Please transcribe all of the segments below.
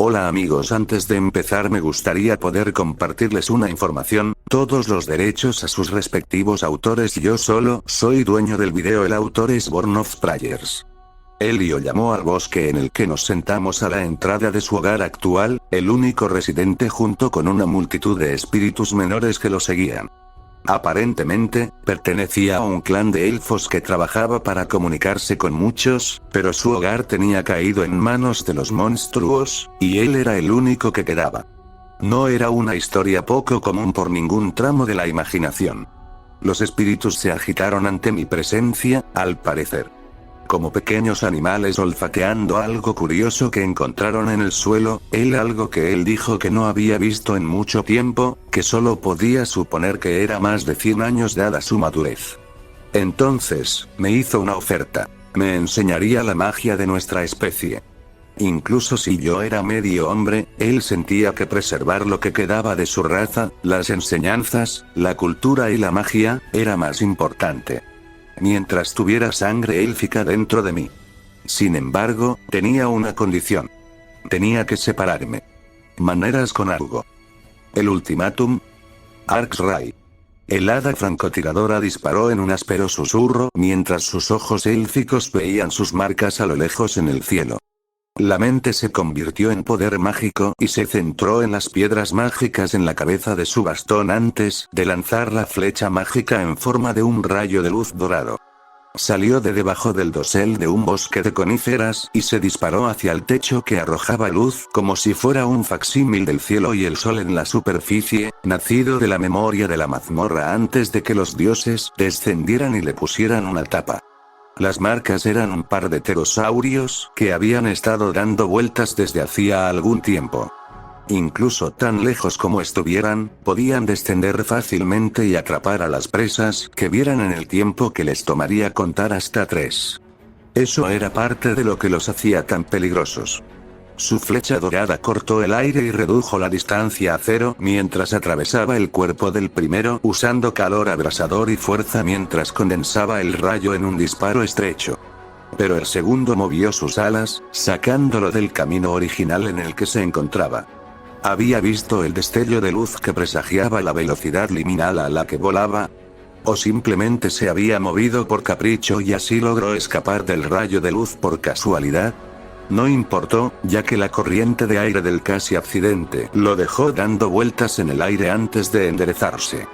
Hola amigos, antes de empezar me gustaría poder compartirles una información, todos los derechos a sus respectivos autores y yo solo soy dueño del video. El autor es Born of Prayers. Elio llamó al bosque en el que nos sentamos a la entrada de su hogar actual, el único residente junto con una multitud de espíritus menores que lo seguían. Aparentemente, pertenecía a un clan de elfos que trabajaba para comunicarse con muchos, pero su hogar tenía caído en manos de los monstruos, y él era el único que quedaba. No era una historia poco común por ningún tramo de la imaginación. Los espíritus se agitaron ante mi presencia, al parecer como pequeños animales olfateando algo curioso que encontraron en el suelo, algo que él dijo que no había visto en mucho tiempo, que solo podía suponer que era más de 100 años dada su madurez. Entonces, me hizo una oferta. Me enseñaría la magia de nuestra especie. Incluso si yo era medio hombre, él sentía que preservar lo que quedaba de su raza, las enseñanzas, la cultura y la magia, era más importante. Mientras tuviera sangre élfica dentro de mí. Sin embargo, tenía una condición. Tenía que separarme. Maneras con algo. El ultimátum. Arxray. El hada francotiradora disparó en un áspero susurro mientras sus ojos élficos veían sus marcas a lo lejos en el cielo. La mente se convirtió en poder mágico y se centró en las piedras mágicas en la cabeza de su bastón antes de lanzar la flecha mágica en forma de un rayo de luz dorado. Salió de debajo del dosel de un bosque de coníferas y se disparó hacia el techo que arrojaba luz como si fuera un facsímil del cielo y el sol en la superficie, nacido de la memoria de la mazmorra antes de que los dioses descendieran y le pusieran una tapa. Las marcas eran un par de pterosaurios que habían estado dando vueltas desde hacía algún tiempo. Incluso tan lejos como estuvieran, podían descender fácilmente y atrapar a las presas que vieran en el tiempo que les tomaría contar hasta 3. Eso era parte de lo que los hacía tan peligrosos. Su flecha dorada cortó el aire y redujo la distancia a 0 mientras atravesaba el cuerpo del primero usando calor abrasador y fuerza mientras condensaba el rayo en un disparo estrecho. Pero el segundo movió sus alas, sacándolo del camino original en el que se encontraba. ¿Había visto el destello de luz que presagiaba la velocidad liminal a la que volaba? ¿O simplemente se había movido por capricho y así logró escapar del rayo de luz por casualidad? No importó, ya que la corriente de aire del casi accidente lo dejó dando vueltas en el aire antes de enderezarse.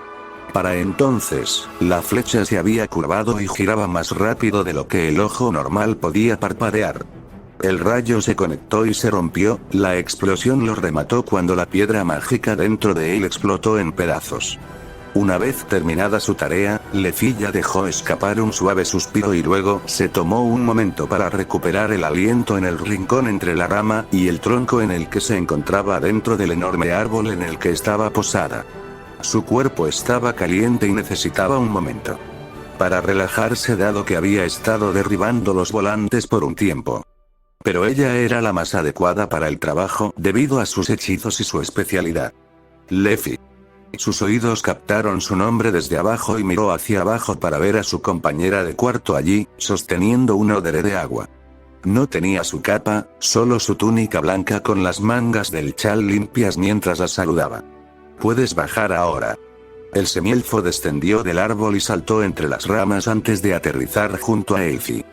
Para entonces, la flecha se había curvado y giraba más rápido de lo que el ojo normal podía parpadear. El rayo se conectó y se rompió, la explosión lo remató cuando la piedra mágica dentro de él explotó en pedazos. Una vez terminada su tarea, Lefilla dejó escapar un suave suspiro y luego se tomó un momento para recuperar el aliento en el rincón entre la rama y el tronco en el que se encontraba dentro del enorme árbol en el que estaba posada. Su cuerpo estaba caliente y necesitaba un momento para relajarse dado que había estado derribando los volantes por un tiempo. Pero ella era la más adecuada para el trabajo debido a sus hechizos y su especialidad. Lefi. Sus oídos captaron su nombre desde abajo y miró hacia abajo para ver a su compañera de cuarto allí, sosteniendo un odre de agua. No tenía su capa, solo su túnica blanca con las mangas del chal limpias mientras la saludaba. «Puedes bajar ahora». El semielfo descendió del árbol y saltó entre las ramas antes de aterrizar junto a Elfi.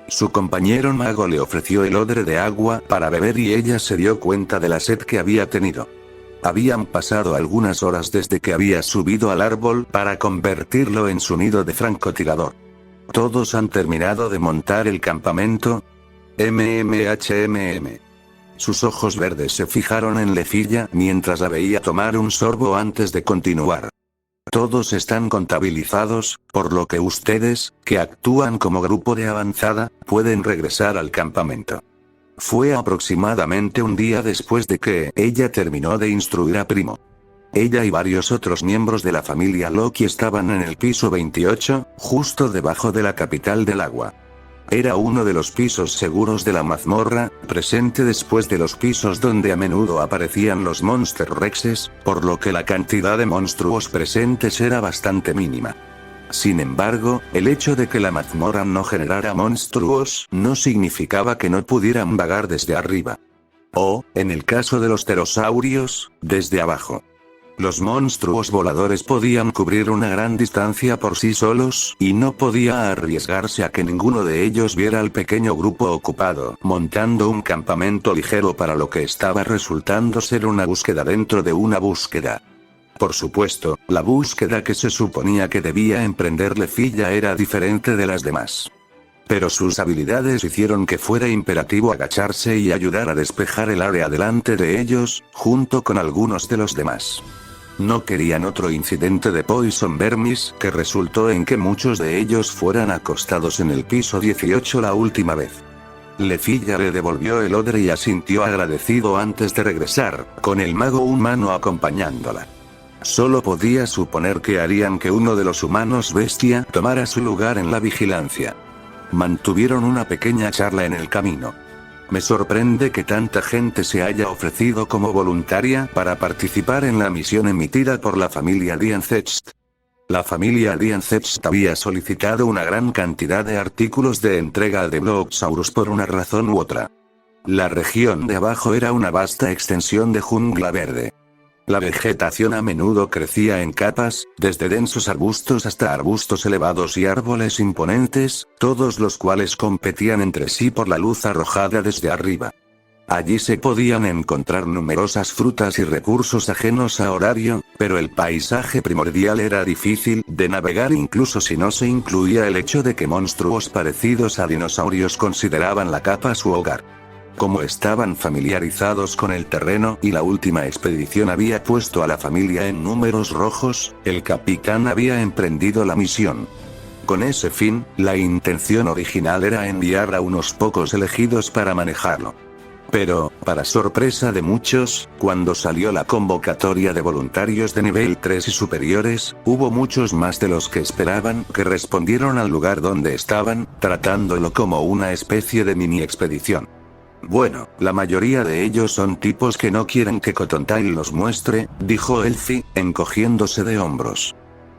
Su compañero mago le ofreció el odre de agua para beber y ella se dio cuenta de la sed que había tenido. Habían pasado algunas horas desde que había subido al árbol para convertirlo en su nido de francotirador. ¿Todos han terminado de montar el campamento? MMHMM. Sus ojos verdes se fijaron en Lefilla mientras la veía tomar un sorbo antes de continuar. Todos están contabilizados, por lo que ustedes, que actúan como grupo de avanzada, pueden regresar al campamento. Fue aproximadamente un día después de que ella terminó de instruir a Primo. Ella y varios otros miembros de la familia Loki estaban en el piso 28, justo debajo de la capital del agua. Era uno de los pisos seguros de la mazmorra, presente después de los pisos donde a menudo aparecían los Monster Rexes, por lo que la cantidad de monstruos presentes era bastante mínima. Sin embargo, el hecho de que la mazmorra no generara monstruos no significaba que no pudieran vagar desde arriba. O, en el caso de los pterosaurios, desde abajo. Los monstruos voladores podían cubrir una gran distancia por sí solos, y no podía arriesgarse a que ninguno de ellos viera al pequeño grupo ocupado, montando un campamento ligero para lo que estaba resultando ser una búsqueda dentro de una búsqueda. Por supuesto, la búsqueda que se suponía que debía emprender Lefilla era diferente de las demás. Pero sus habilidades hicieron que fuera imperativo agacharse y ayudar a despejar el área delante de ellos, junto con algunos de los demás. No querían otro incidente de Poison Vermis que resultó en que muchos de ellos fueran acostados en el piso 18 la última vez. Lefilla le devolvió el odre y asintió agradecido antes de regresar, con el mago humano acompañándola. Solo podía suponer que harían que uno de los humanos bestia tomara su lugar en la vigilancia. Mantuvieron una pequeña charla en el camino. Me sorprende que tanta gente se haya ofrecido como voluntaria para participar en la misión emitida por la familia Diancecht. La familia Diancecht había solicitado una gran cantidad de artículos de entrega de Bloxaurus por una razón u otra. La región de abajo era una vasta extensión de jungla verde. La vegetación a menudo crecía en capas, desde densos arbustos hasta arbustos elevados y árboles imponentes, todos los cuales competían entre sí por la luz arrojada desde arriba. Allí se podían encontrar numerosas frutas y recursos ajenos a horario, pero el paisaje primordial era difícil de navegar incluso si no se incluía el hecho de que monstruos parecidos a dinosaurios consideraban la capa su hogar. Como estaban familiarizados con el terreno y la última expedición había puesto a la familia en números rojos, el capitán había emprendido la misión. Con ese fin, la intención original era enviar a unos pocos elegidos para manejarlo. Pero, para sorpresa de muchos, cuando salió la convocatoria de voluntarios de nivel 3 y superiores, hubo muchos más de los que esperaban que respondieron al lugar donde estaban, tratándolo como una especie de mini expedición. Bueno, la mayoría de ellos son tipos que no quieren que Cottontail los muestre, dijo Elfie, encogiéndose de hombros.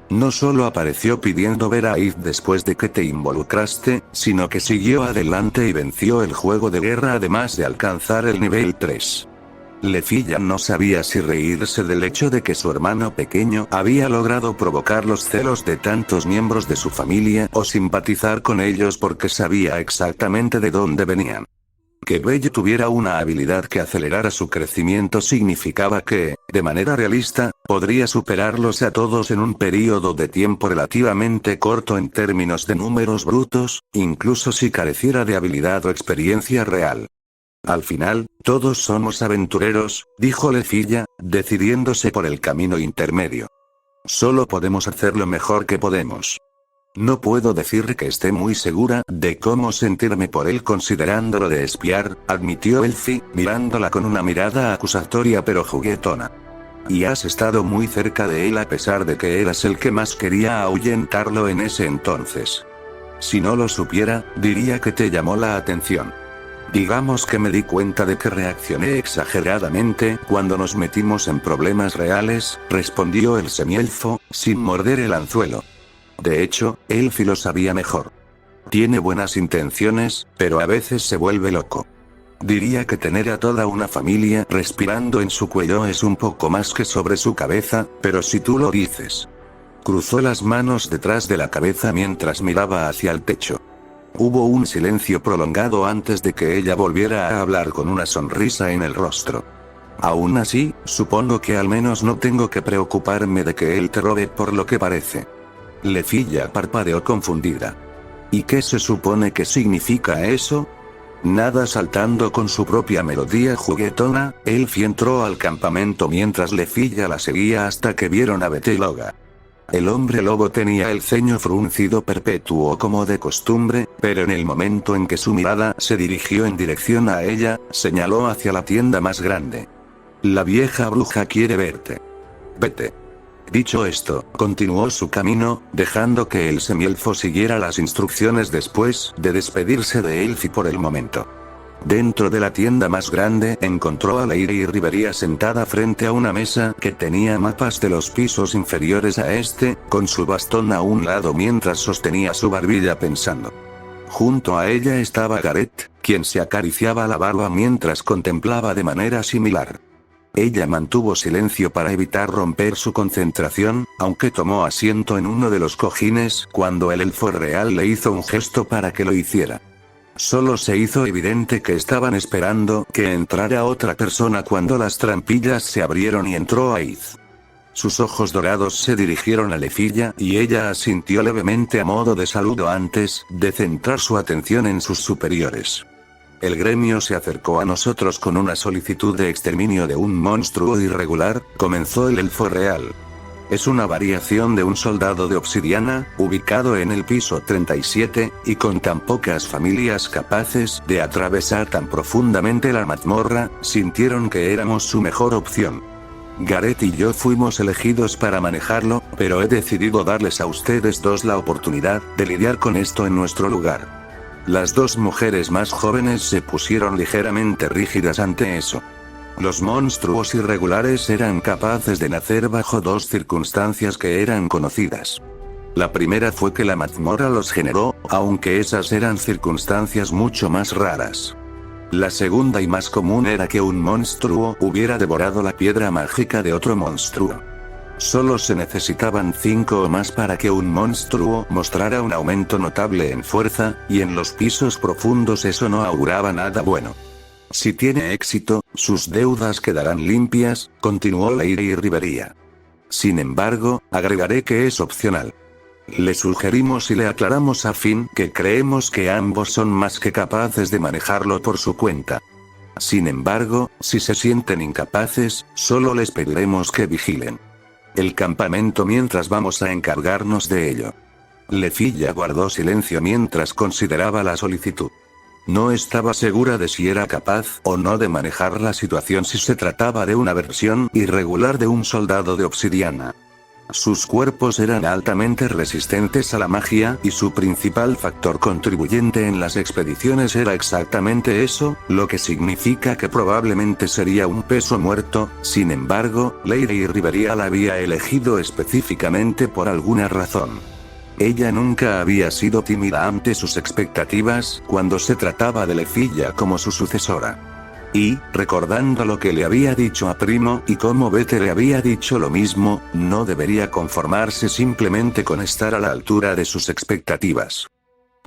No solo apareció pidiendo ver a Eve después de que te involucraste, sino que siguió adelante y venció el juego de guerra además de alcanzar el nivel 3. Lefilla no sabía si reírse del hecho de que su hermano pequeño había logrado provocar los celos de tantos miembros de su familia o simpatizar con ellos porque sabía exactamente de dónde venían. Que Belle tuviera una habilidad que acelerara su crecimiento significaba que, de manera realista, podría superarlos a todos en un período de tiempo relativamente corto en términos de números brutos, incluso si careciera de habilidad o experiencia real. Al final, todos somos aventureros, dijo Lefilla, decidiéndose por el camino intermedio. Solo podemos hacer lo mejor que podemos. No puedo decir que esté muy segura de cómo sentirme por él considerándolo de espiar, admitió Elfie, mirándola con una mirada acusatoria pero juguetona. Y has estado muy cerca de él a pesar de que eras el que más quería ahuyentarlo en ese entonces. Si no lo supiera, diría que te llamó la atención. Digamos que me di cuenta de que reaccioné exageradamente cuando nos metimos en problemas reales, respondió el semielfo, sin morder el anzuelo. De hecho, Elfie lo sabía mejor. Tiene buenas intenciones, pero a veces se vuelve loco. Diría que tener a toda una familia respirando en su cuello es un poco más que sobre su cabeza, pero si tú lo dices. Cruzó las manos detrás de la cabeza mientras miraba hacia el techo. Hubo un silencio prolongado antes de que ella volviera a hablar con una sonrisa en el rostro. Aún así, supongo que al menos no tengo que preocuparme de que él te robe por lo que parece. Lefilla parpadeó confundida. ¿Y qué se supone que significa eso? Nada. Saltando con su propia melodía juguetona, Elfie entró al campamento mientras Lefilla la seguía hasta que vieron a Beteloga. El hombre lobo tenía el ceño fruncido perpetuo como de costumbre, pero en el momento en que su mirada se dirigió en dirección a ella, señaló hacia la tienda más grande. La vieja bruja quiere verte. Vete. Dicho esto, continuó su camino, dejando que el semielfo siguiera las instrucciones después de despedirse de Elfie por el momento. Dentro de la tienda más grande encontró a Lady Riveria sentada frente a una mesa que tenía mapas de los pisos inferiores a este, con su bastón a un lado mientras sostenía su barbilla pensando. Junto a ella estaba Gareth, quien se acariciaba la barba mientras contemplaba de manera similar. Ella mantuvo silencio para evitar romper su concentración, aunque tomó asiento en uno de los cojines cuando el elfo real le hizo un gesto para que lo hiciera. Solo se hizo evidente que estaban esperando que entrara otra persona cuando las trampillas se abrieron y entró Aid. Sus ojos dorados se dirigieron a Lefilla y ella asintió levemente a modo de saludo antes de centrar su atención en sus superiores. El gremio se acercó a nosotros con una solicitud de exterminio de un monstruo irregular, comenzó el elfo real. Es una variación de un soldado de obsidiana, ubicado en el piso 37, y con tan pocas familias capaces de atravesar tan profundamente la mazmorra, sintieron que éramos su mejor opción. Gareth y yo fuimos elegidos para manejarlo, pero he decidido darles a ustedes dos la oportunidad de lidiar con esto en nuestro lugar. Las dos mujeres más jóvenes se pusieron ligeramente rígidas ante eso. Los monstruos irregulares eran capaces de nacer bajo dos circunstancias que eran conocidas. La primera fue que la mazmorra los generó, aunque esas eran circunstancias mucho más raras. La segunda y más común era que un monstruo hubiera devorado la piedra mágica de otro monstruo. Solo se necesitaban 5 o más para que un monstruo mostrara un aumento notable en fuerza, y en los pisos profundos eso no auguraba nada bueno. Si tiene éxito, sus deudas quedarán limpias, continuó Lady Rivería. Sin embargo, agregaré que es opcional. Le sugerimos y le aclaramos a Finn que creemos que ambos son más que capaces de manejarlo por su cuenta. Sin embargo, si se sienten incapaces, solo les pediremos que vigilen el campamento mientras vamos a encargarnos de ello. Lefilla guardó silencio mientras consideraba la solicitud. No estaba segura de si era capaz o no de manejar la situación si se trataba de una versión irregular de un soldado de obsidiana. Sus cuerpos eran altamente resistentes a la magia y su principal factor contribuyente en las expediciones era exactamente eso, lo que significa que probablemente sería un peso muerto. Sin embargo, Lady Rivería la había elegido específicamente por alguna razón. Ella nunca había sido tímida ante sus expectativas cuando se trataba de Lefilla como su sucesora. Y, recordando lo que le había dicho a Primo y cómo Bete le había dicho lo mismo, no debería conformarse simplemente con estar a la altura de sus expectativas.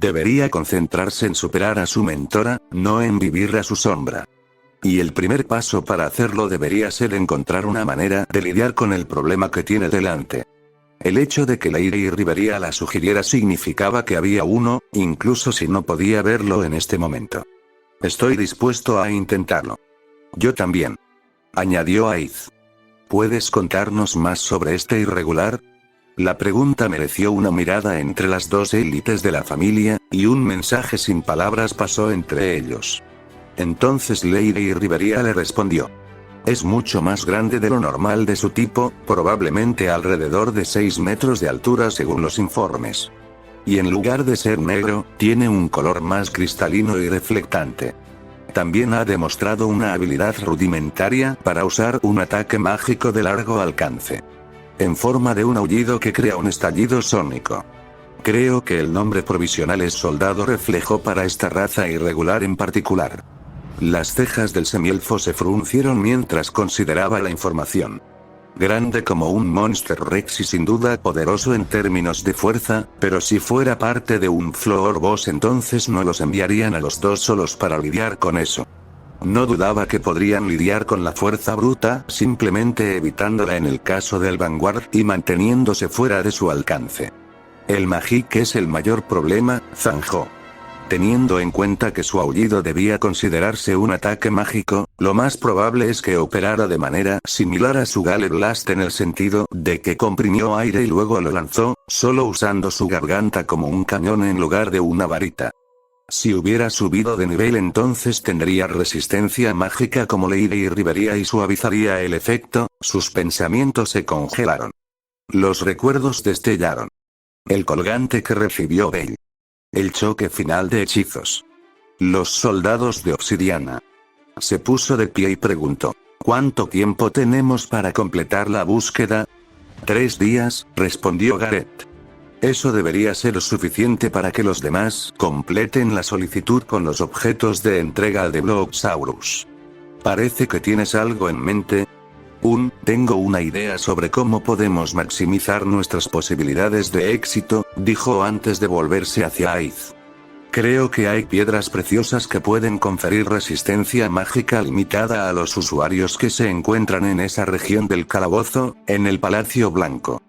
Debería concentrarse en superar a su mentora, no en vivir a su sombra. Y el primer paso para hacerlo debería ser encontrar una manera de lidiar con el problema que tiene delante. El hecho de que Lady Rivería la sugiriera significaba que había uno, incluso si no podía verlo en este momento. Estoy dispuesto a intentarlo. Yo también, añadió Aid. ¿Puedes contarnos más sobre este irregular? La pregunta mereció una mirada entre las dos élites de la familia, y un mensaje sin palabras pasó entre ellos. Entonces Lady Rivería le respondió. Es mucho más grande de lo normal de su tipo, probablemente alrededor de 6 metros de altura según los informes. Y en lugar de ser negro, tiene un color más cristalino y reflectante. También ha demostrado una habilidad rudimentaria para usar un ataque mágico de largo alcance. En forma de un aullido que crea un estallido sónico. Creo que el nombre provisional es soldado reflejo para esta raza irregular en particular. Las cejas del semielfo se fruncieron mientras consideraba la información. Grande como un Monster Rex y sin duda poderoso en términos de fuerza, pero si fuera parte de un Floor Boss entonces no los enviarían a los dos solos para lidiar con eso. No dudaba que podrían lidiar con la fuerza bruta simplemente evitándola en el caso del Vanguard y manteniéndose fuera de su alcance. El Magic es el mayor problema, zanjó. Teniendo en cuenta que su aullido debía considerarse un ataque mágico, lo más probable es que operara de manera similar a su Gale Blast en el sentido de que comprimió aire y luego lo lanzó, solo usando su garganta como un cañón en lugar de una varita. Si hubiera subido de nivel entonces tendría resistencia mágica como Lady Rivería y suavizaría el efecto. Sus pensamientos se congelaron. Los recuerdos destellaron. El colgante que recibió Belle. El choque final de hechizos. Los soldados de obsidiana. Se puso de pie y preguntó, ¿cuánto tiempo tenemos para completar la búsqueda? 3 días, respondió Gareth. Eso debería ser suficiente para que los demás completen la solicitud con los objetos de entrega de Bloxaurus. Parece que tienes algo en mente. Tengo una idea sobre cómo podemos maximizar nuestras posibilidades de éxito, dijo antes de volverse hacia Aiz. Creo que hay piedras preciosas que pueden conferir resistencia mágica limitada a los usuarios que se encuentran en esa región del calabozo, en el Palacio Blanco.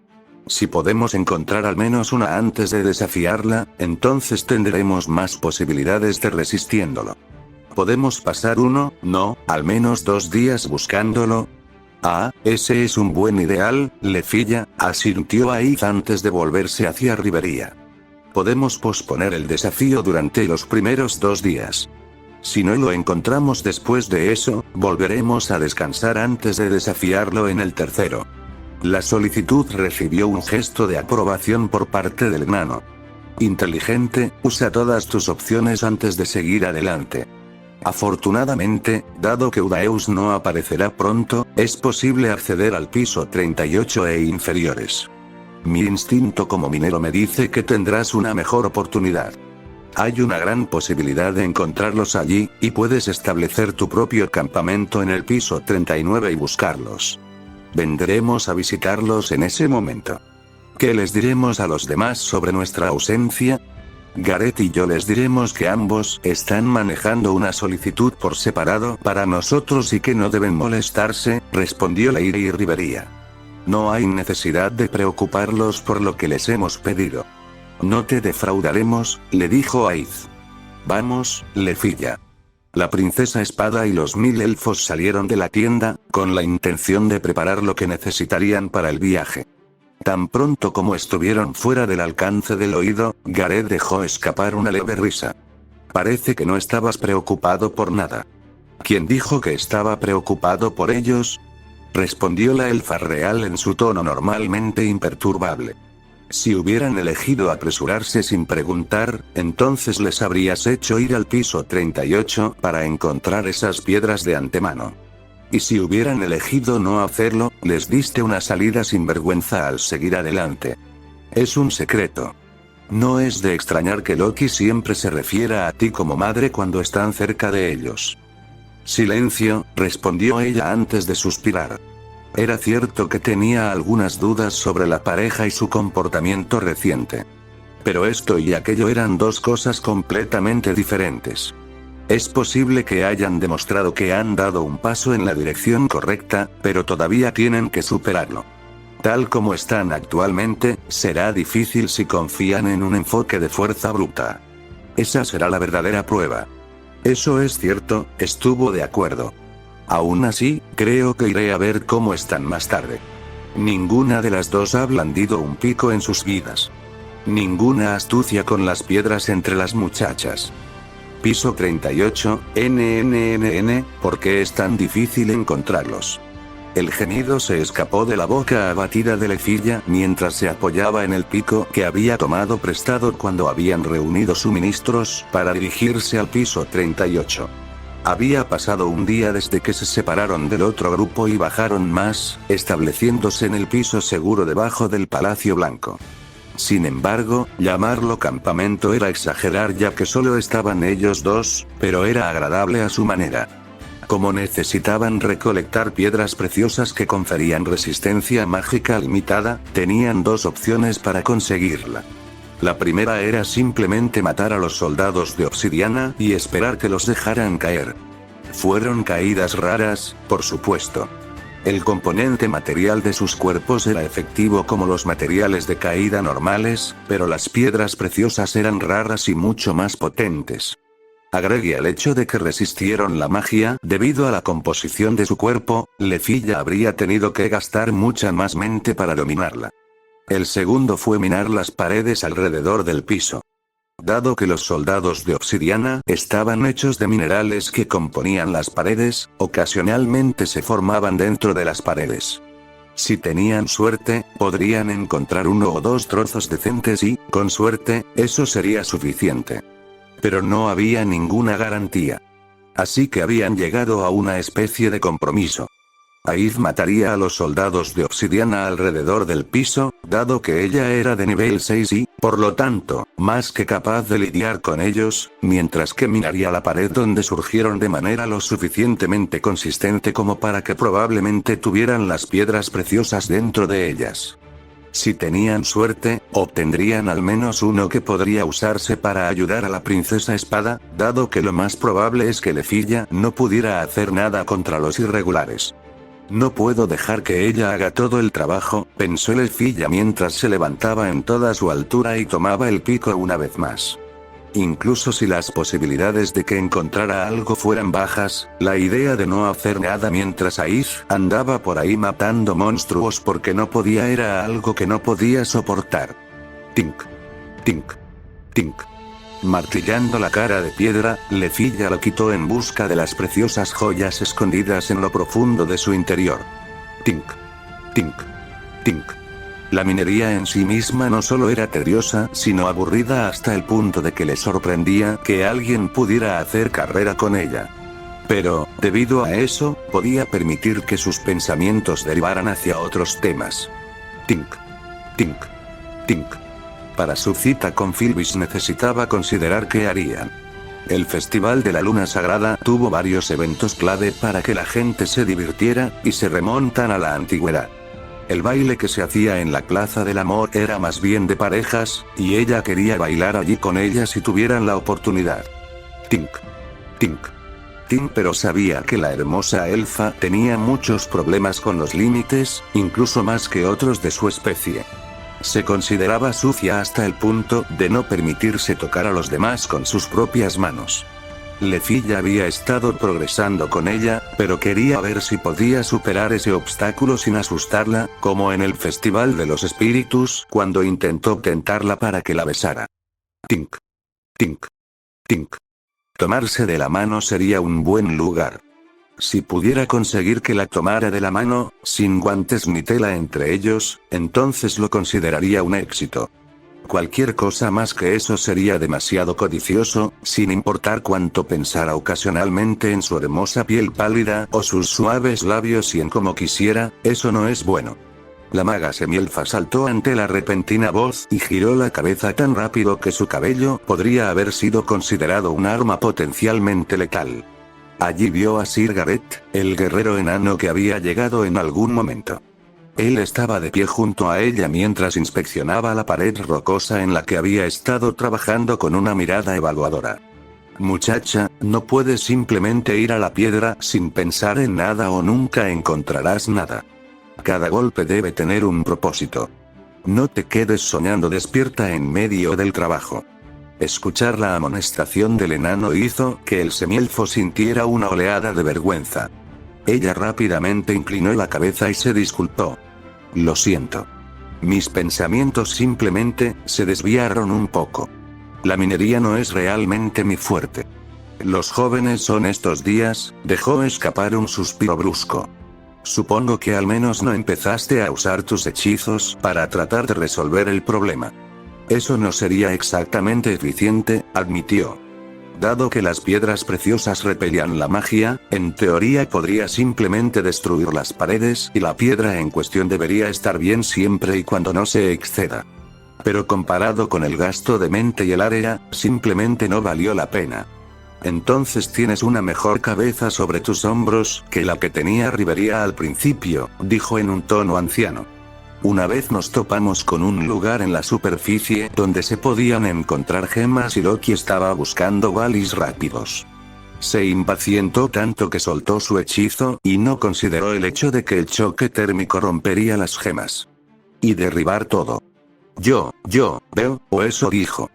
Si podemos encontrar al menos una antes de desafiarla, entonces tendremos más posibilidades de resistiéndolo. ¿Podemos pasar al menos 2 días buscándolo? Ese es un buen ideal, Lefilla, asintió Aiz antes de volverse hacia Ribería. Podemos posponer el desafío durante los primeros 2 días. Si no lo encontramos después de eso, volveremos a descansar antes de desafiarlo en el tercero. La solicitud recibió un gesto de aprobación por parte del enano. Inteligente, usa todas tus opciones antes de seguir adelante. Afortunadamente, dado que Udaeus no aparecerá pronto, es posible acceder al piso 38 e inferiores. Mi instinto como minero me dice que tendrás una mejor oportunidad. Hay una gran posibilidad de encontrarlos allí, y puedes establecer tu propio campamento en el piso 39 y buscarlos. Vendremos a visitarlos en ese momento. ¿Qué les diremos a los demás sobre nuestra ausencia? Gareth y yo les diremos que ambos están manejando una solicitud por separado para nosotros y que no deben molestarse, respondió Lady Ribería. No hay necesidad de preocuparlos por lo que les hemos pedido. No te defraudaremos, le dijo Aiz. Vamos, Lefilla. La princesa Espada y los 1000 elfos salieron de la tienda, con la intención de preparar lo que necesitarían para el viaje. Tan pronto como estuvieron fuera del alcance del oído, Gareth dejó escapar una leve risa. Parece que no estabas preocupado por nada. ¿Quién dijo que estaba preocupado por ellos? Respondió la elfa real en su tono normalmente imperturbable. Si hubieran elegido apresurarse sin preguntar, entonces les habrías hecho ir al piso 38 para encontrar esas piedras de antemano. Y si hubieran elegido no hacerlo, les diste una salida sin vergüenza al seguir adelante. Es un secreto. No es de extrañar que Loki siempre se refiera a ti como madre cuando están cerca de ellos. Silencio, respondió ella antes de suspirar. Era cierto que tenía algunas dudas sobre la pareja y su comportamiento reciente. Pero esto y aquello eran 2 cosas completamente diferentes. Es posible que hayan demostrado que han dado un paso en la dirección correcta, pero todavía tienen que superarlo. Tal como están actualmente, será difícil si confían en un enfoque de fuerza bruta. Esa será la verdadera prueba. Eso es cierto, estuvo de acuerdo. Aún así, creo que iré a ver cómo están más tarde. Ninguna de las dos ha blandido un pico en sus vidas. Ninguna astucia con las piedras entre las muchachas. Piso 38, ¿por qué es tan difícil encontrarlos? El gemido se escapó de la boca abatida de Lefilla mientras se apoyaba en el pico que había tomado prestado cuando habían reunido suministros para dirigirse al piso 38. Había pasado un día desde que se separaron del otro grupo y bajaron más, estableciéndose en el piso seguro debajo del Palacio Blanco. Sin embargo, llamarlo campamento era exagerar ya que solo estaban ellos 2, pero era agradable a su manera. Como necesitaban recolectar piedras preciosas que conferían resistencia mágica limitada, tenían 2 opciones para conseguirla. La primera era simplemente matar a los soldados de obsidiana y esperar que los dejaran caer. Fueron caídas raras, por supuesto. El componente material de sus cuerpos era efectivo como los materiales de caída normales, pero las piedras preciosas eran raras y mucho más potentes. Agregue al hecho de que resistieron la magia, debido a la composición de su cuerpo, Lefilla habría tenido que gastar mucha más mente para dominarla. El segundo fue minar las paredes alrededor del piso. Dado que los soldados de obsidiana estaban hechos de minerales que componían las paredes, ocasionalmente se formaban dentro de las paredes. Si tenían suerte, podrían encontrar 1 o 2 trozos decentes y, con suerte, eso sería suficiente. Pero no había ninguna garantía. Así que habían llegado a una especie de compromiso. Aid mataría a los soldados de obsidiana alrededor del piso, dado que ella era de nivel 6 y, por lo tanto, más que capaz de lidiar con ellos, mientras que minaría la pared donde surgieron de manera lo suficientemente consistente como para que probablemente tuvieran las piedras preciosas dentro de ellas. Si tenían suerte, obtendrían al menos uno que podría usarse para ayudar a la princesa espada, dado que lo más probable es que Lefilla no pudiera hacer nada contra los irregulares. No puedo dejar que ella haga todo el trabajo, pensó Lefilla mientras se levantaba en toda su altura y tomaba el pico una vez más. Incluso si las posibilidades de que encontrara algo fueran bajas, la idea de no hacer nada mientras Aid andaba por ahí matando monstruos porque no podía era algo que no podía soportar. Tink. Tink. Tink. Martillando la cara de piedra, Lefilla lo quitó en busca de las preciosas joyas escondidas en lo profundo de su interior. Tink. Tink. Tink. La minería en sí misma no solo era tediosa, sino aburrida hasta el punto de que le sorprendía que alguien pudiera hacer carrera con ella. Pero, debido a eso, podía permitir que sus pensamientos derivaran hacia otros temas. Tink. Tink. Tink. Para su cita con Philbis necesitaba considerar qué harían. El Festival de la Luna Sagrada tuvo varios eventos clave para que la gente se divirtiera, y se remontan a la antigüedad. El baile que se hacía en la Plaza del Amor era más bien de parejas, y ella quería bailar allí con ellas si tuvieran la oportunidad. Tink. Tink. Tink, pero sabía que la hermosa elfa tenía muchos problemas con los límites, incluso más que otros de su especie. Se consideraba sucia hasta el punto de no permitirse tocar a los demás con sus propias manos. Lefilla había estado progresando con ella, pero quería ver si podía superar ese obstáculo sin asustarla, como en el Festival de los Espíritus, cuando intentó tentarla para que la besara. Tink. Tink. Tink. Tomarse de la mano sería un buen lugar. Si pudiera conseguir que la tomara de la mano, sin guantes ni tela entre ellos, entonces lo consideraría un éxito. Cualquier cosa más que eso sería demasiado codicioso, sin importar cuánto pensara ocasionalmente en su hermosa piel pálida o sus suaves labios y en cómo quisiera, eso no es bueno. La maga semielfa saltó ante la repentina voz y giró la cabeza tan rápido que su cabello podría haber sido considerado un arma potencialmente letal. Allí vio a Sir Gareth, el guerrero enano que había llegado en algún momento. Él estaba de pie junto a ella mientras inspeccionaba la pared rocosa en la que había estado trabajando con una mirada evaluadora. Muchacha, no puedes simplemente ir a la piedra sin pensar en nada o nunca encontrarás nada. Cada golpe debe tener un propósito. No te quedes soñando despierta en medio del trabajo. Escuchar la amonestación del enano hizo que el semielfo sintiera una oleada de vergüenza. Ella rápidamente inclinó la cabeza y se disculpó. Lo siento. Mis pensamientos simplemente se desviaron un poco. La minería no es realmente mi fuerte. Los jóvenes son estos días, dejó escapar un suspiro brusco. Supongo que al menos no empezaste a usar tus hechizos para tratar de resolver el problema. Eso no sería exactamente eficiente, admitió. Dado que las piedras preciosas repelían la magia, en teoría podría simplemente destruir las paredes y la piedra en cuestión debería estar bien siempre y cuando no se exceda. Pero comparado con el gasto de mente y el área, simplemente no valió la pena. Entonces tienes una mejor cabeza sobre tus hombros que la que tenía Rivería al principio, dijo en un tono anciano. Una vez nos topamos con un lugar en la superficie donde se podían encontrar gemas y Loki estaba buscando Wallis rápidos. Se impacientó tanto que soltó su hechizo y no consideró el hecho de que el choque térmico rompería las gemas. Y derribar todo. Yo veo, o eso dijo.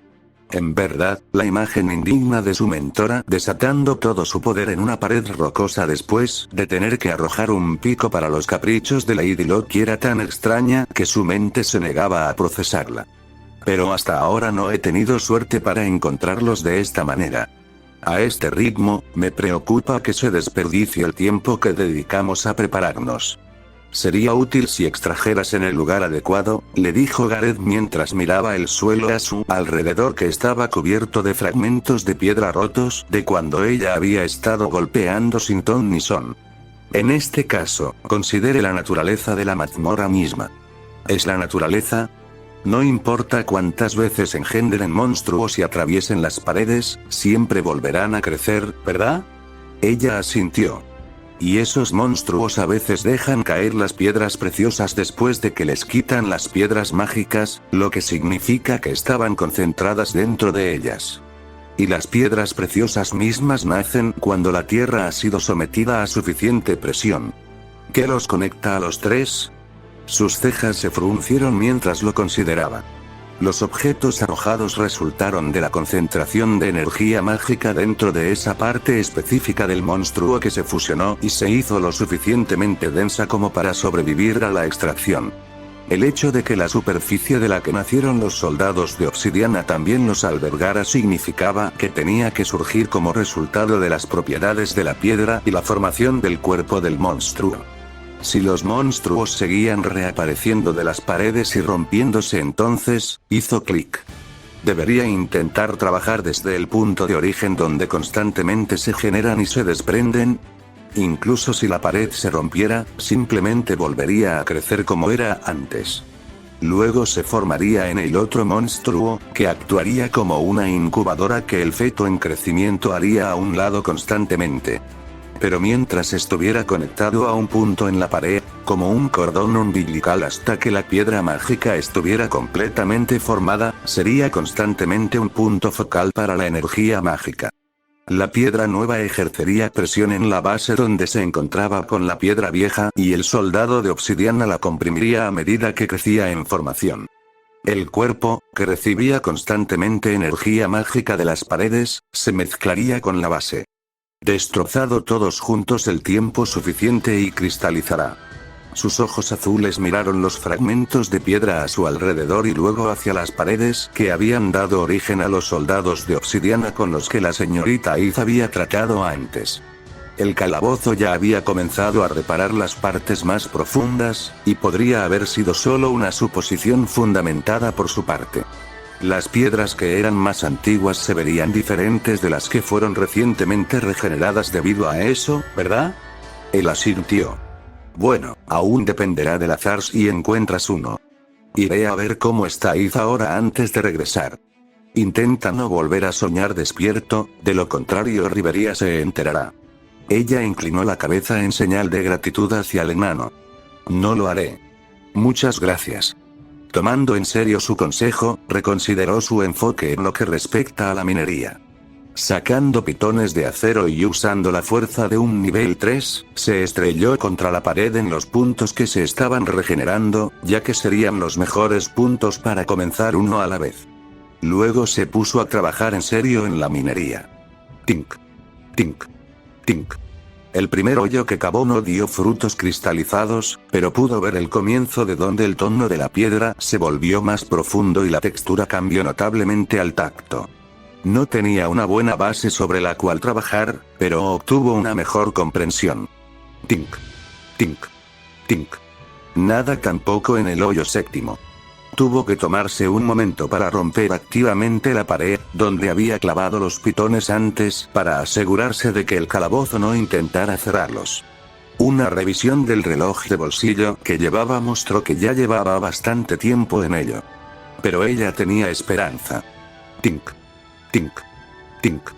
En verdad, la imagen indigna de su mentora desatando todo su poder en una pared rocosa después de tener que arrojar un pico para los caprichos de Lady Loki era tan extraña que su mente se negaba a procesarla. Pero hasta ahora no he tenido suerte para encontrarlos de esta manera. A este ritmo, me preocupa que se desperdicie el tiempo que dedicamos a prepararnos. Sería útil si extrajeras en el lugar adecuado, le dijo Gareth mientras miraba el suelo a su alrededor que estaba cubierto de fragmentos de piedra rotos de cuando ella había estado golpeando sin ton ni son. En este caso, considere la naturaleza de la mazmorra misma. ¿Es la naturaleza? No importa cuántas veces engendren monstruos y atraviesen las paredes, siempre volverán a crecer, ¿verdad? Ella asintió. Y esos monstruos a veces dejan caer las piedras preciosas después de que les quitan las piedras mágicas, lo que significa que estaban concentradas dentro de ellas. Y las piedras preciosas mismas nacen cuando la tierra ha sido sometida a suficiente presión. ¿Qué los conecta a los tres? Sus cejas se fruncieron mientras lo consideraba. Los objetos arrojados resultaron de la concentración de energía mágica dentro de esa parte específica del monstruo que se fusionó y se hizo lo suficientemente densa como para sobrevivir a la extracción. El hecho de que la superficie de la que nacieron los soldados de obsidiana también los albergara significaba que tenía que surgir como resultado de las propiedades de la piedra y la formación del cuerpo del monstruo. Si los monstruos seguían reapareciendo de las paredes y rompiéndose, entonces, hizo clic. Debería intentar trabajar desde el punto de origen donde constantemente se generan y se desprenden. Incluso si la pared se rompiera, simplemente volvería a crecer como era antes. Luego se formaría en el otro monstruo, que actuaría como una incubadora que el feto en crecimiento haría a un lado constantemente. Pero mientras estuviera conectado a un punto en la pared, como un cordón umbilical hasta que la piedra mágica estuviera completamente formada, sería constantemente un punto focal para la energía mágica. La piedra nueva ejercería presión en la base donde se encontraba con la piedra vieja y el soldado de obsidiana la comprimiría a medida que crecía en formación. El cuerpo, que recibía constantemente energía mágica de las paredes, se mezclaría con la base. Destrozado todos juntos el tiempo suficiente y cristalizará. Sus ojos azules miraron los fragmentos de piedra a su alrededor y luego hacia las paredes que habían dado origen a los soldados de obsidiana con los que la señorita Iz había tratado antes. El calabozo ya había comenzado a reparar las partes más profundas, y podría haber sido solo una suposición fundamentada por su parte. Las piedras que eran más antiguas se verían diferentes de las que fueron recientemente regeneradas debido a eso, ¿verdad? Él asintió. Bueno, aún dependerá del azar si encuentras uno. Iré a ver cómo está Iz ahora antes de regresar. Intenta no volver a soñar despierto, de lo contrario Rivería se enterará. Ella inclinó la cabeza en señal de gratitud hacia el enano. No lo haré. Muchas gracias. Tomando en serio su consejo, reconsideró su enfoque en lo que respecta a la minería. Sacando pitones de acero y usando la fuerza de un nivel 3, se estrelló contra la pared en los puntos que se estaban regenerando, ya que serían los mejores puntos para comenzar uno a la vez. Luego se puso a trabajar en serio en la minería. Tink. Tink. Tink. El primer hoyo que cavó no dio frutos cristalizados, pero pudo ver el comienzo de donde el tono de la piedra se volvió más profundo y la textura cambió notablemente al tacto. No tenía una buena base sobre la cual trabajar, pero obtuvo una mejor comprensión. Tink. Tink. Tink. Nada tampoco en el hoyo séptimo. Tuvo que tomarse un momento para romper activamente la pared, donde había clavado los pitones antes, para asegurarse de que el calabozo no intentara cerrarlos. Una revisión del reloj de bolsillo que llevaba mostró que ya llevaba bastante tiempo en ello. Pero ella tenía esperanza. Tink. Tink. Tink.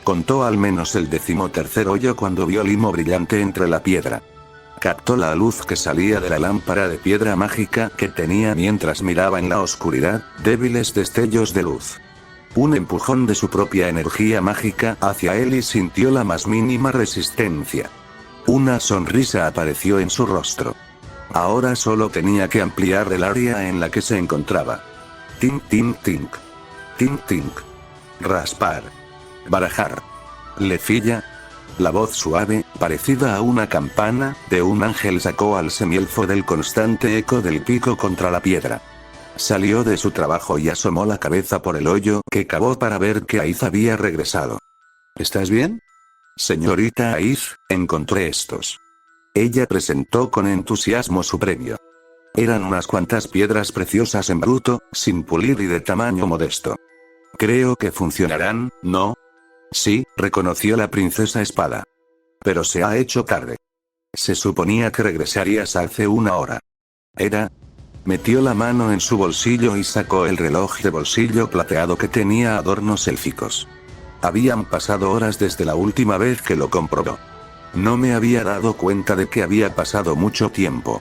Contó al menos el 13º hoyo cuando vio limo brillante entre la piedra. Captó la luz que salía de la lámpara de piedra mágica que tenía mientras miraba en la oscuridad, débiles destellos de luz. Un empujón de su propia energía mágica hacia él y sintió la más mínima resistencia. Una sonrisa apareció en su rostro. Ahora solo tenía que ampliar el área en la que se encontraba. Tink tink tink. Tink tink. Raspar. Barajar. Lefilla. La voz suave, parecida a una campana, de un ángel sacó al semielfo del constante eco del pico contra la piedra. Salió de su trabajo y asomó la cabeza por el hoyo que cavó para ver que Aiz había regresado. ¿Estás bien? Señorita Aiz, encontré estos. Ella presentó con entusiasmo su premio. Eran unas cuantas piedras preciosas en bruto, sin pulir y de tamaño modesto. Creo que funcionarán, ¿no? Sí, reconoció la princesa Espada. Pero se ha hecho tarde. Se suponía que regresarías hace una hora. ¿Era? Metió la mano en su bolsillo y sacó el reloj de bolsillo plateado que tenía adornos élficos. Habían pasado horas desde la última vez que lo comprobó. No me había dado cuenta de que había pasado mucho tiempo.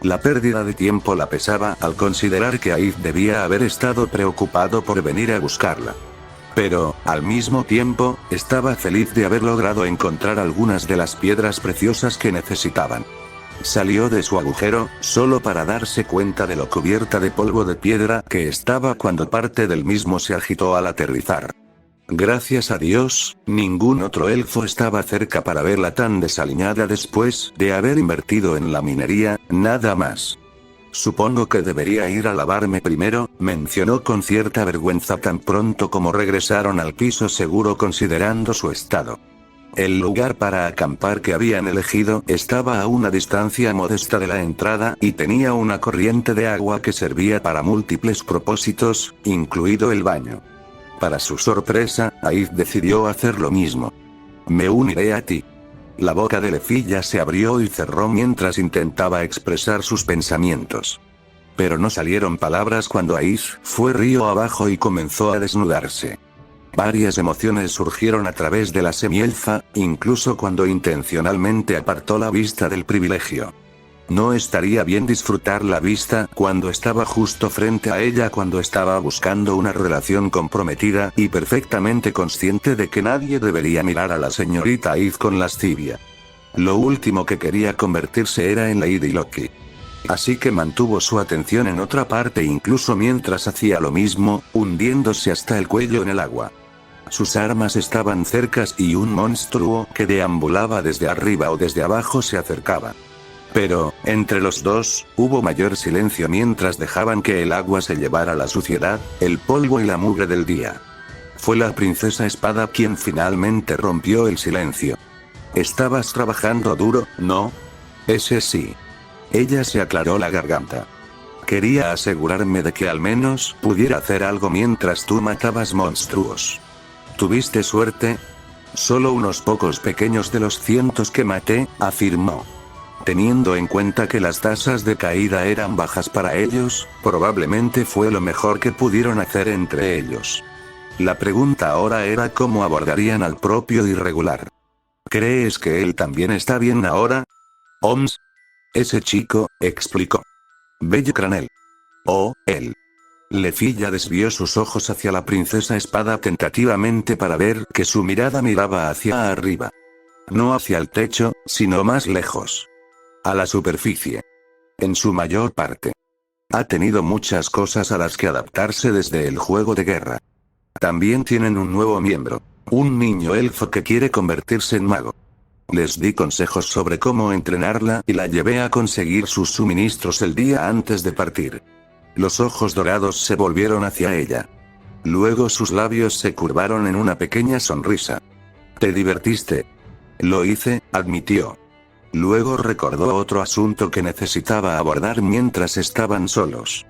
La pérdida de tiempo la pesaba al considerar que Aid debía haber estado preocupado por venir a buscarla. Pero, al mismo tiempo, estaba feliz de haber logrado encontrar algunas de las piedras preciosas que necesitaban. Salió de su agujero, solo para darse cuenta de lo cubierta de polvo de piedra que estaba cuando parte del mismo se agitó al aterrizar. Gracias a Dios, ningún otro elfo estaba cerca para verla tan desaliñada después de haber invertido en la minería, nada más. Supongo que debería ir a lavarme primero, mencionó con cierta vergüenza tan pronto como regresaron al piso seguro considerando su estado. El lugar para acampar que habían elegido estaba a una distancia modesta de la entrada y tenía una corriente de agua que servía para múltiples propósitos, incluido el baño. Para su sorpresa, Aid decidió hacer lo mismo. Me uniré a ti. La boca de Lefilla se abrió y cerró mientras intentaba expresar sus pensamientos. Pero no salieron palabras cuando Aid fue río abajo y comenzó a desnudarse. Varias emociones surgieron a través de la semielfa, incluso cuando intencionalmente apartó la vista del privilegio. No estaría bien disfrutar la vista cuando estaba justo frente a ella cuando estaba buscando una relación comprometida y perfectamente consciente de que nadie debería mirar a la señorita Aid con lascivia. Lo último que quería convertirse era en Lady Loki. Así que mantuvo su atención en otra parte incluso mientras hacía lo mismo, hundiéndose hasta el cuello en el agua. Sus armas estaban cercas y un monstruo que deambulaba desde arriba o desde abajo se acercaba. Pero, entre los dos, hubo mayor silencio mientras dejaban que el agua se llevara la suciedad, el polvo y la mugre del día. Fue la princesa Espada quien finalmente rompió el silencio. ¿Estabas trabajando duro, no? Ese sí. Ella se aclaró la garganta. Quería asegurarme de que al menos pudiera hacer algo mientras tú matabas monstruos. ¿Tuviste suerte? Solo unos pocos pequeños de los cientos que maté, afirmó. Teniendo en cuenta que las tasas de caída eran bajas para ellos, probablemente fue lo mejor que pudieron hacer entre ellos. La pregunta ahora era cómo abordarían al propio irregular. ¿Crees que él también está bien ahora? Oms. Ese chico, explicó. Bello Cranel. Oh, él. Lefilla desvió sus ojos hacia la princesa Espada tentativamente para ver que su mirada miraba hacia arriba. No hacia el techo, sino más lejos. A la superficie. En su mayor parte. Ha tenido muchas cosas a las que adaptarse desde el juego de guerra. También tienen un nuevo miembro. Un niño elfo que quiere convertirse en mago. Les di consejos sobre cómo entrenarla y la llevé a conseguir sus suministros el día antes de partir. Los ojos dorados se volvieron hacia ella. Luego sus labios se curvaron en una pequeña sonrisa. ¿Te divertiste? Lo hice, admitió. Luego recordó otro asunto que necesitaba abordar mientras estaban solos.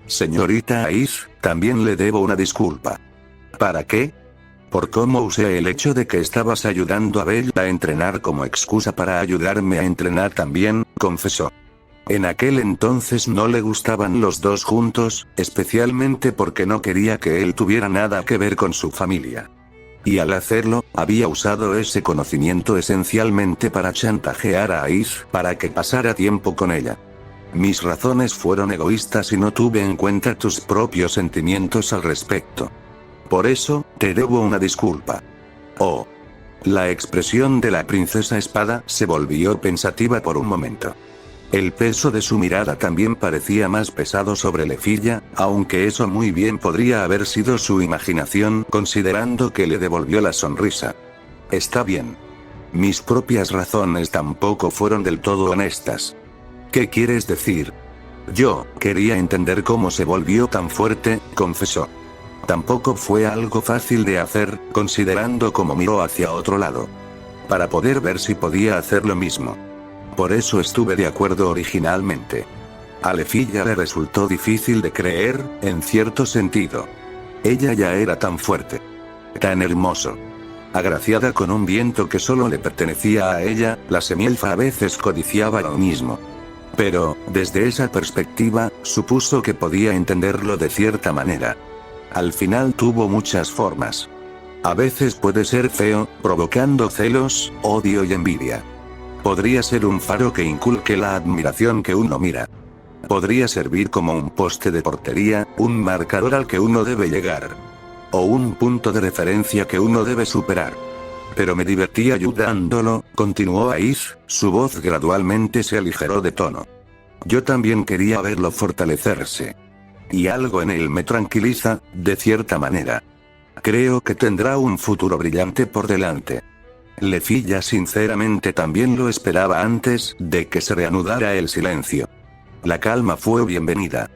Señorita Aid, también le debo una disculpa. ¿Para qué? Por cómo usé el hecho de que estabas ayudando a Belle a entrenar como excusa para ayudarme a entrenar también, confesó. En aquel entonces no le gustaban los dos juntos, especialmente porque no quería que él tuviera nada que ver con su familia. Y al hacerlo, había usado ese conocimiento esencialmente para chantajear a Aid para que pasara tiempo con ella. Mis razones fueron egoístas y no tuve en cuenta tus propios sentimientos al respecto. Por eso, te debo una disculpa. Oh. La expresión de la princesa Espada se volvió pensativa por un momento. El peso de su mirada también parecía más pesado sobre Lefilla, aunque eso muy bien podría haber sido su imaginación considerando que le devolvió la sonrisa. Está bien. Mis propias razones tampoco fueron del todo honestas. ¿Qué quieres decir? Yo quería entender cómo se volvió tan fuerte, confesó. Tampoco fue algo fácil de hacer, considerando cómo miró hacia otro lado. Para poder ver si podía hacer lo mismo. Por eso estuve de acuerdo originalmente. A Lefilla le resultó difícil de creer, en cierto sentido. Ella ya era tan fuerte. Tan hermoso. Agraciada con un viento que solo le pertenecía a ella, la semielfa a veces codiciaba lo mismo. Pero, desde esa perspectiva, supuso que podía entenderlo de cierta manera. Al final tuvo muchas formas. A veces puede ser feo, provocando celos, odio y envidia. Podría ser un faro que inculque la admiración que uno mira. Podría servir como un poste de portería, un marcador al que uno debe llegar. O un punto de referencia que uno debe superar. Pero me divertí ayudándolo, continuó Aiz, su voz gradualmente se aligeró de tono. Yo también quería verlo fortalecerse. Y algo en él me tranquiliza, de cierta manera. Creo que tendrá un futuro brillante por delante. Lefilla sinceramente también lo esperaba antes de que se reanudara el silencio. La calma fue bienvenida.